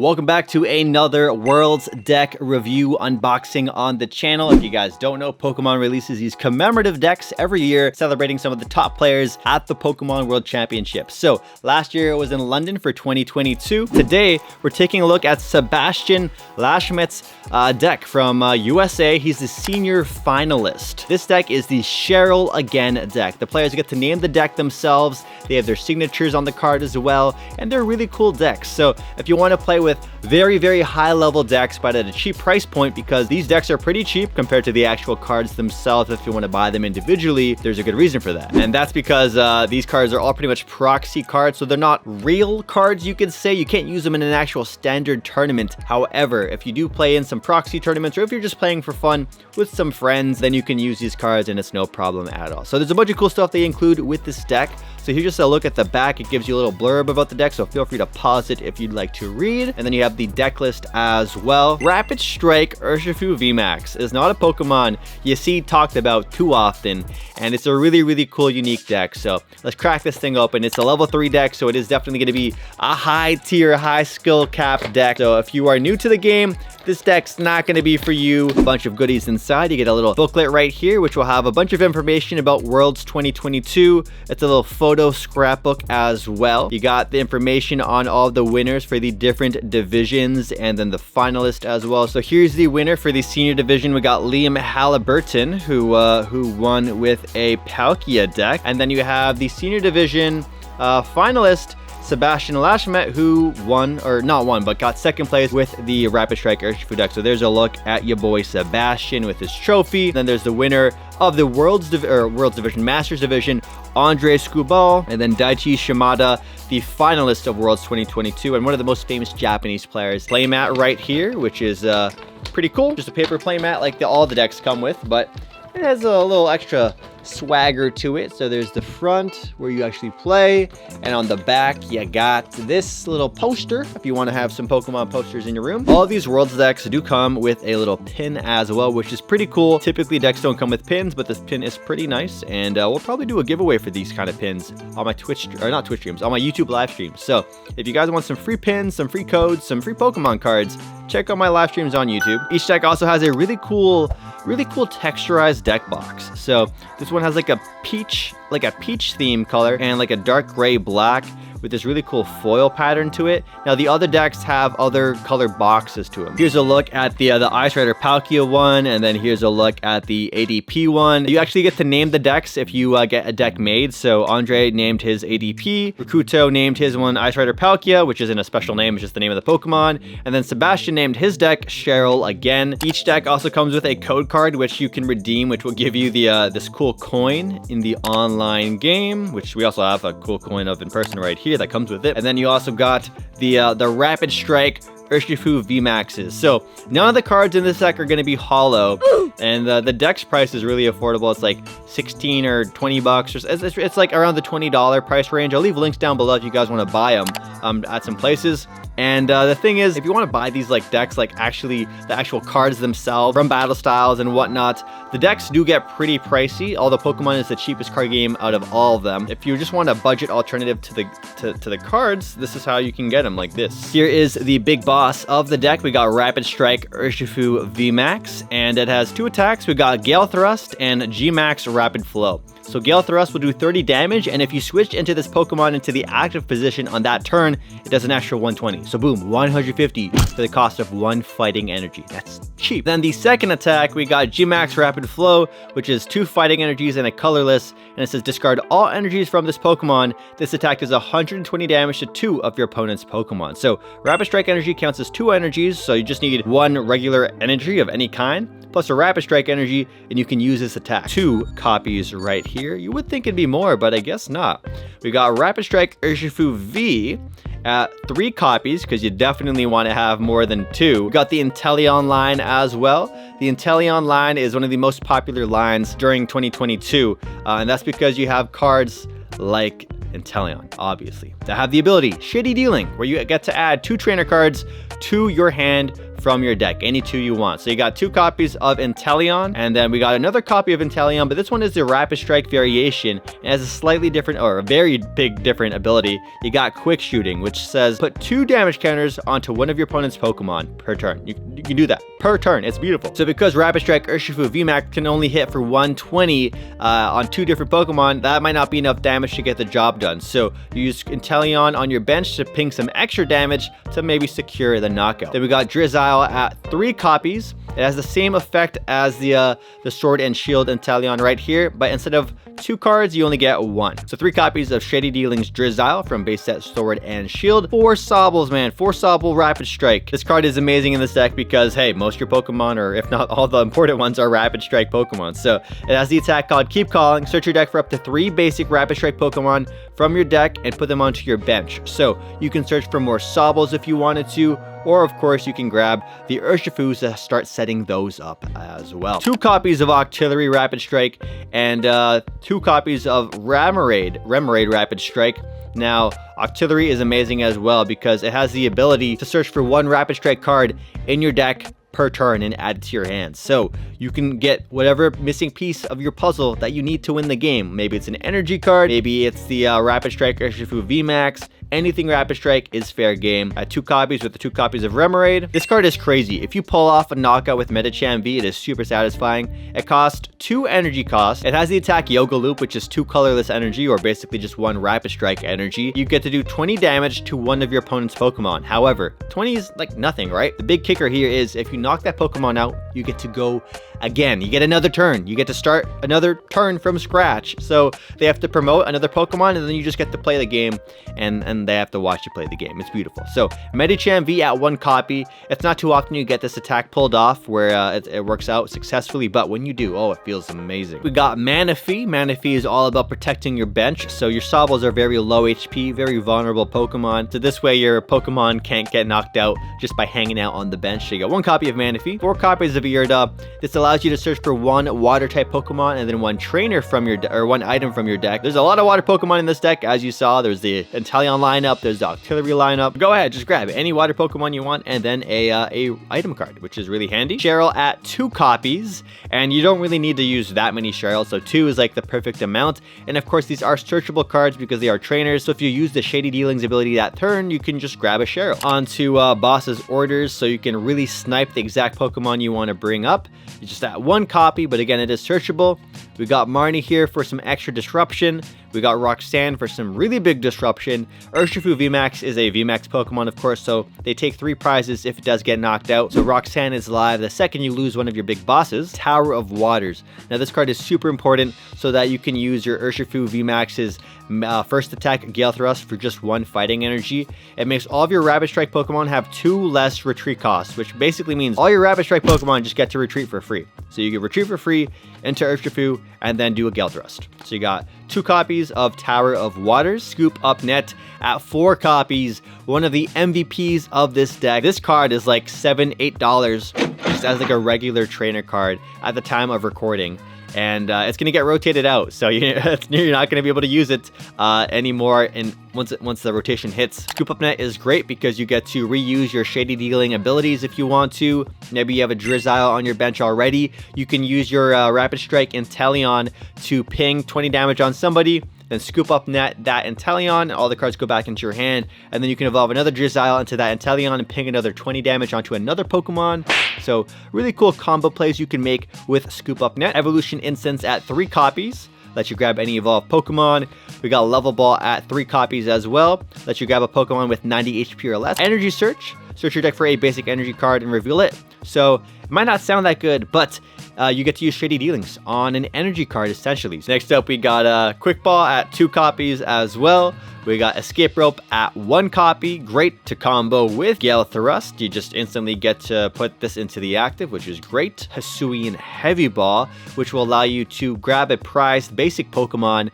Welcome back to another World's Deck review unboxing on the channel. If you guys don't know, Pokemon releases these commemorative decks every year, celebrating some of the top players at the Pokemon World Championships. So last year it was in London for 2022. Today we're taking a look at Sebastian Lashmet's deck from USA. He's the senior finalist. This deck is the Cheryl Again deck. The players get to name the deck themselves. They have their signatures on the card as well, and they're really cool decks. So if you want to play with very high level decks but at a cheap price point, because these decks are pretty cheap compared to the actual cards themselves, if you want to buy them individually, there's a good reason for that. And that's because these cards are all pretty much proxy cards, so they're not real cards, you could say. You can't use them in an actual standard tournament. However, if you do play in some proxy tournaments, or if you're just playing for fun with some friends, then you can use these cards and it's no problem at all. So there's a bunch of cool stuff they include with this deck. So here's just a look at the back. It gives you a little blurb about the deck, so feel free to pause it if you'd like to read. And then you have the deck list as well. Rapid Strike Urshifu VMAX is not a Pokemon you see talked about too often, and it's a really cool, unique deck. So let's crack this thing open. It's a level 3 deck, so it is definitely going to be a high tier, high skill cap deck. So if you are new to the game, this deck's not going to be for you. A bunch of goodies inside. You get a little booklet right here, which will have a bunch of information about Worlds 2022. It's a little photo scrapbook as well. You got the information on all the winners for the different divisions and then the finalist as well. So here's the winner for the senior division. We got Liam Halliburton, who won with a Palkia deck. And then you have the senior division finalist, Sebastian Lashmet, who won, or not won, but got second place with the Rapid Strike Urshifu deck. So there's a look at your boy Sebastian with his trophy. Then there's the winner of the World's Division, Masters Division, Andre Scubal, and then Daichi Shimada, the finalist of Worlds 2022, and one of the most famous Japanese players. Playmat right here, which is pretty cool. Just a paper playmat like all the decks come with, but it has a little extra swagger to it. So there's the front where you actually play, and on the back you got this little poster if you want to have some Pokemon posters in your room. All of these Worlds decks do come with a little pin as well, which is pretty cool. Typically decks don't come with pins, but this pin is pretty nice, and we'll probably do a giveaway for these kind of pins on my not Twitch streams, on my YouTube live streams. So if you guys want some free pins, some free codes, some free Pokemon cards, check out my live streams on YouTube. Each deck also has a really cool texturized deck box. So this one has like a peach theme color and like a dark gray black with this really cool foil pattern to it. Now the other decks have other color boxes to them. Here's a look at the Ice Rider Palkia one, and then here's a look at the ADP one. You actually get to name the decks if you get a deck made. So Andre named his ADP, Rakuto named his one Ice Rider Palkia, which isn't a special name, it's just the name of the Pokemon, and then Sebastian named his deck Cheryl Again. Each deck also comes with a code card which you can redeem, which will give you the this cool coin in the online game, which we also have a cool coin of in person right here that comes with it. And then you also got the Rapid Strike Urshifu VMAXs. So none of the cards in this deck are going to be hollow, and the deck's price is really affordable. It's like 16 or 20 bucks. It's like around the $20 price range. I'll leave links down below if you guys want to buy them at some places. And the thing is, if you want to buy these like decks, like actually the actual cards themselves from battle styles and whatnot, the decks do get pretty pricey. Although Pokemon is the cheapest card game out of all of them. If you just want a budget alternative to the cards, this is how you can get them, like this. Here is the big boss of the deck. We got Rapid Strike Urshifu VMAX, and it has 2 attacks. We got Gale Thrust and G-Max Rapid Flow. So Gale Thrust will do 30 damage, and if you switch into this Pokemon into the active position on that turn, it does an extra 120. So boom, 150 for the cost of 1 fighting energy. That's cheap. Then the second attack, we got G-Max Rapid Flow, which is 2 fighting energies and a colorless, and it says discard all energies from this Pokemon. This attack does 120 damage to 2 of your opponent's Pokemon. So Rapid Strike energy counts as 2 energies, so you just need 1 regular energy of any kind, plus a Rapid Strike energy, and you can use this attack. 2 copies right here. You would think it'd be more, but I guess not. We got Rapid Strike Urshifu V at 3 copies, because you definitely want to have more than 2. We got the Inteleon line as well. The Inteleon line is one of the most popular lines during 2022, and that's because you have cards like Inteleon, obviously, that have the ability Shitty Dealing, where you get to add 2 trainer cards to your hand from your deck, any 2 you want. So you got 2 copies of Inteleon, and then we got another copy of Inteleon, but this one is the Rapid Strike variation. It has a slightly different, or a very big different ability. You got Quick Shooting, which says put 2 damage counters onto one of your opponent's Pokemon per turn. You can do that per turn. It's beautiful. So because Rapid Strike Urshifu VMAX can only hit for 120 on 2 different Pokemon, that might not be enough damage to get the job done. So you use Inteleon on your bench to ping some extra damage to maybe secure the knockout. Then we got Drizzile at 3 copies. It has the same effect as the Sword and Shield Inteleon right here, but instead of 2 cards, you only get 1. So 3 copies of Shady Dealings Drizzile from base set Sword and Shield. 4 Sobbles, man. 4 Sobble Rapid Strike. This card is amazing in this deck because, hey, most of your Pokemon, or if not all the important ones, are Rapid Strike Pokemon. So it has the attack called Keep Calling. Search your deck for up to 3 basic Rapid Strike Pokemon from your deck and put them onto your bench. So you can search for more Sobbles if you wanted to, or of course you can grab the Urshifus to start setting those up as well. 2 copies of Octillery Rapid Strike and 2 copies of Remoraid Rapid Strike. Now, Octillery is amazing as well because it has the ability to search for 1 Rapid Strike card in your deck per turn and add it to your hands. So you can get whatever missing piece of your puzzle that you need to win the game. Maybe it's an energy card, maybe it's the Rapid Strike Urshifu VMAX. Anything Rapid Strike is fair game. 2 copies with the 2 copies of Remoraid. This card is crazy. If you pull off a knockout with Medicham V, it is super satisfying. It costs 2 energy costs. It has the attack Yoga Loop, which is 2 colorless energy, or basically just 1 Rapid Strike energy. You get to do 20 damage to one of your opponent's Pokemon. However, 20 is like nothing, right? The big kicker here is if you knock that Pokemon out, you get to go again. You get another turn. You get to start another turn from scratch. So they have to promote another Pokemon, and then you just get to play the game, and they have to watch you play the game. It's beautiful. So Medicham V at 1 copy. It's not too often you get this attack pulled off where it works out successfully, but when you do, oh, it feels amazing. We got Manaphy. Manaphy is all about protecting your bench. So your Sobbles are very low HP, very vulnerable Pokemon. So this way your Pokemon can't get knocked out just by hanging out on the bench. So you got 1 copy of Manaphy, 4 copies of Earda. This allows you to search for 1 water type Pokemon and then 1 trainer from your or 1 item from your deck. There's a lot of water Pokemon in this deck, as you saw. There's the Inteleon lineup, there's the Octillery lineup. Go ahead, just grab any water Pokemon you want and then a item card, which is really handy. Cheryl at 2 copies, and you don't really need to use that many Cheryl, so 2 is like the perfect amount. And of course, these are searchable cards because they are trainers, so if you use the Shady Dealings ability that turn, you can just grab a Cheryl. On to boss's orders, so you can really snipe the exact Pokemon you want to bring up. You just at 1 copy, but again, it is searchable. We got Marnie here for some extra disruption. We got Roxanne for some really big disruption. Urshifu VMAX is a VMAX Pokemon, of course, so they take 3 prizes if it does get knocked out. So Roxanne is live the second you lose one of your big bosses. Tower of Waters. Now this card is super important so that you can use your Urshifu VMAX's first attack Gale Thrust for just 1 fighting energy. It makes all of your Rapid Strike Pokemon have 2 less retreat costs, which basically means all your Rapid Strike Pokemon just get to retreat for free. So you can retreat for free into Urshifu and then do a Gale Thrust. So you got 2 copies of Tower of Waters. Scoop Up Net at 4 copies. One of the MVPs of this deck. This card is like $7-8 just as like a regular trainer card at the time of recording. And it's going to get rotated out, so you're not going to be able to use it anymore. And once the rotation hits, Scoop Up Net is great because you get to reuse your Shady Dealing abilities if you want to. Maybe you have a Drizzile on your bench already. You can use your Rapid Strike Inteleon to ping 20 damage on somebody. Then Scoop Up Net that Inteleon, all the cards go back into your hand, and then you can evolve another Drizzile into that Inteleon and ping another 20 damage onto another Pokemon. So really cool combo plays you can make with Scoop Up Net. Evolution Instance at 3 copies. Let you grab any evolved Pokemon. We got Level Ball at 3 copies as well. Let you grab a Pokemon with 90 HP or less. Energy Search. Search your deck for a basic energy card and reveal it. So it might not sound that good, but you get to use Shady Dealings on an energy card essentially. So next up, we got Quick Ball at 2 copies as well. We got Escape Rope at 1 copy. Great to combo with Gale Thrust. You just instantly get to put this into the active, which is great. Hisuian Heavy Ball, which will allow you to grab a prized basic Pokemon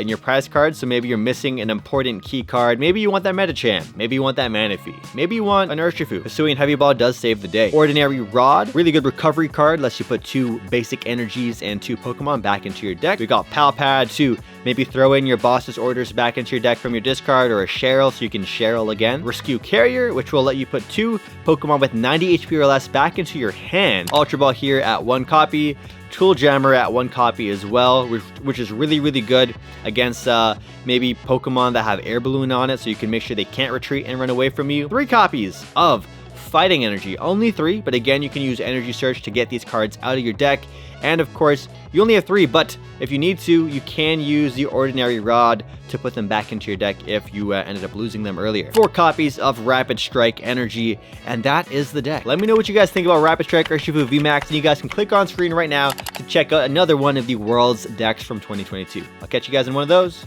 in your prize card. So maybe you're missing an important key card. Maybe you want that Medicham. Maybe you want that Manaphy. Maybe you want an Urshifu. Hisuian Heavy Ball does save the day. Ordinary Rod. Really good recovery card, lets you put 2 basic energies and 2 Pokemon back into your deck. We got Pal Pad to maybe throw in your boss's orders back into your deck from your discard, or a Cheryl so you can Cheryl again. Rescue Carrier, which will let you put 2 Pokemon with 90 HP or less back into your hand. Ultra Ball here at 1 copy. Tool Jammer at 1 copy as well, which is really good against maybe Pokemon that have Air Balloon on it, so you can make sure they can't retreat and run away from you. 3 copies of Fighting Energy, only 3, but again, you can use Energy Search to get these cards out of your deck. And of course, you only have 3, but if you need to, you can use the Ordinary Rod to put them back into your deck if you ended up losing them earlier. 4 copies of Rapid Strike Energy, and that is the deck. Let me know what you guys think about Rapid Strike Urshifu VMAX, and you guys can click on screen right now to check out another one of the world's decks from 2022. I'll catch you guys in one of those.